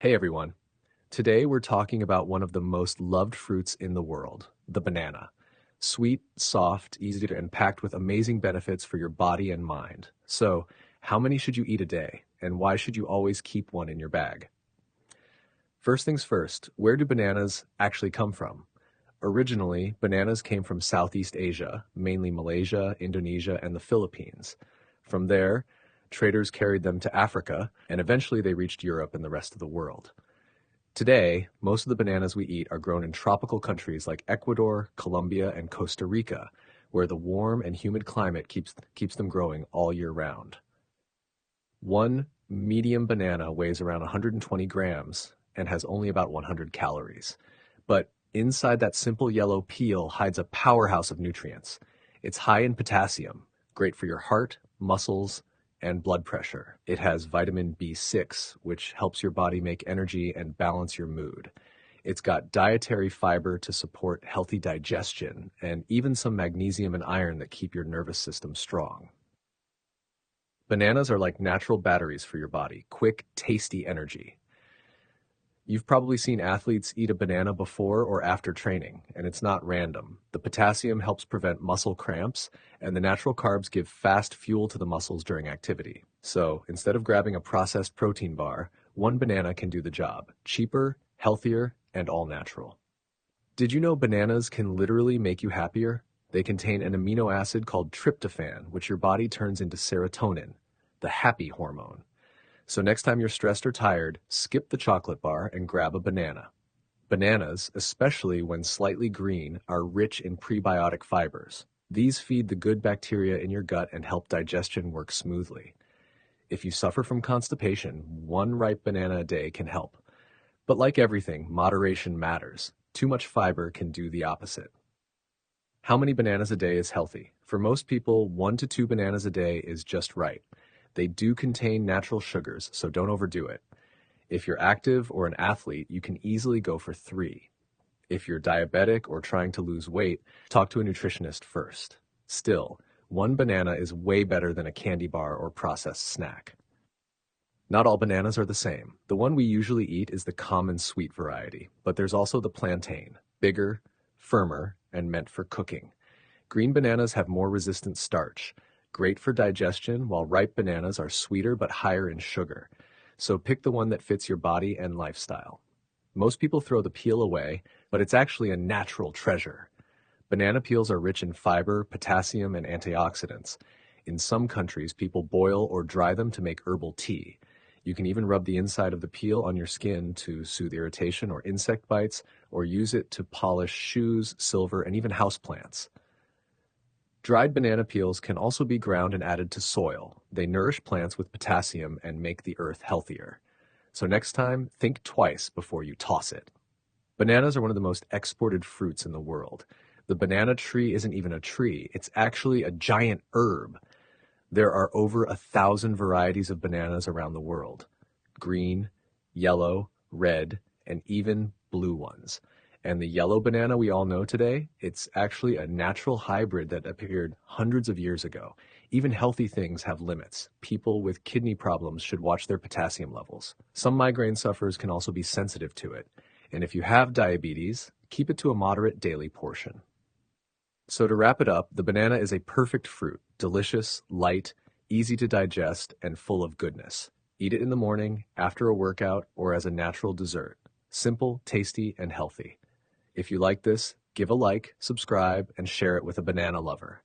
Hey everyone. Today we're talking about one of the most loved fruits in the world, the banana. Sweet, soft, easy to and packed with amazing benefits for your body and mind. So, how many should you eat a day, and why should you always keep one in your bag? First things first, where do bananas actually come from? Originally, bananas came from Southeast Asia, mainly Malaysia, Indonesia, and the Philippines. From there, traders carried them to Africa, and eventually they reached Europe and the rest of the world. Today, most of the bananas we eat are grown in tropical countries like Ecuador, Colombia, and Costa Rica, where the warm and humid climate keeps them growing all year round. One medium banana weighs around 120 grams and has only about 100 calories. But inside that simple yellow peel hides a powerhouse of nutrients. It's high in potassium, great for your heart, muscles, and blood pressure. It has vitamin B6, which helps your body make energy and balance your mood. It's got dietary fiber to support healthy digestion, and even some magnesium and iron that keep your nervous system strong. Bananas are like natural batteries for your body, quick, tasty energy. You've probably seen athletes eat a banana before or after training, and it's not random. The potassium helps prevent muscle cramps, and the natural carbs give fast fuel to the muscles during activity. So, instead of grabbing a processed protein bar, one banana can do the job. Cheaper, healthier, and all natural. Did you know bananas can literally make you happier? They contain an amino acid called tryptophan, which your body turns into serotonin, the happy hormone. So next time you're stressed or tired, skip the chocolate bar and grab a banana. Bananas, especially when slightly green, are rich in prebiotic fibers. These feed the good bacteria in your gut and help digestion work smoothly. If you suffer from constipation, one ripe banana a day can help. But like everything, moderation matters. Too much fiber can do the opposite. How many bananas a day is healthy? For most people, 1 to 2 bananas a day is just right. They do contain natural sugars, so don't overdo it. If you're active or an athlete, you can easily go for 3. If you're diabetic or trying to lose weight, talk to a nutritionist first. Still, 1 banana is way better than a candy bar or processed snack. Not all bananas are the same. The one we usually eat is the common sweet variety, but there's also the plantain, bigger, firmer, and meant for cooking. Green bananas have more resistant starch, great for digestion, while ripe bananas are sweeter but higher in sugar. So pick the one that fits your body and lifestyle. Most people throw the peel away, but it's actually a natural treasure. Banana peels are rich in fiber, potassium, and antioxidants. In some countries, people boil or dry them to make herbal tea. You can even rub the inside of the peel on your skin to soothe irritation or insect bites, or use it to polish shoes, silver, and even houseplants. Dried banana peels can also be ground and added to soil. They nourish plants with potassium and make the earth healthier. So next time, think twice before you toss it. Bananas are one of the most exported fruits in the world. The banana tree isn't even a tree, it's actually a giant herb. There are over 1,000 varieties of bananas around the world. Green, yellow, red, and even blue ones. And the yellow banana we all know today, it's actually a natural hybrid that appeared hundreds of years ago. Even healthy things have limits. People with kidney problems should watch their potassium levels. Some migraine sufferers can also be sensitive to it. And if you have diabetes, keep it to a moderate daily portion. So to wrap it up, the banana is a perfect fruit, delicious, light, easy to digest, and full of goodness. Eat it in the morning, after a workout, or as a natural dessert. Simple, tasty, and healthy. If you like this, give a like, subscribe, and share it with a banana lover.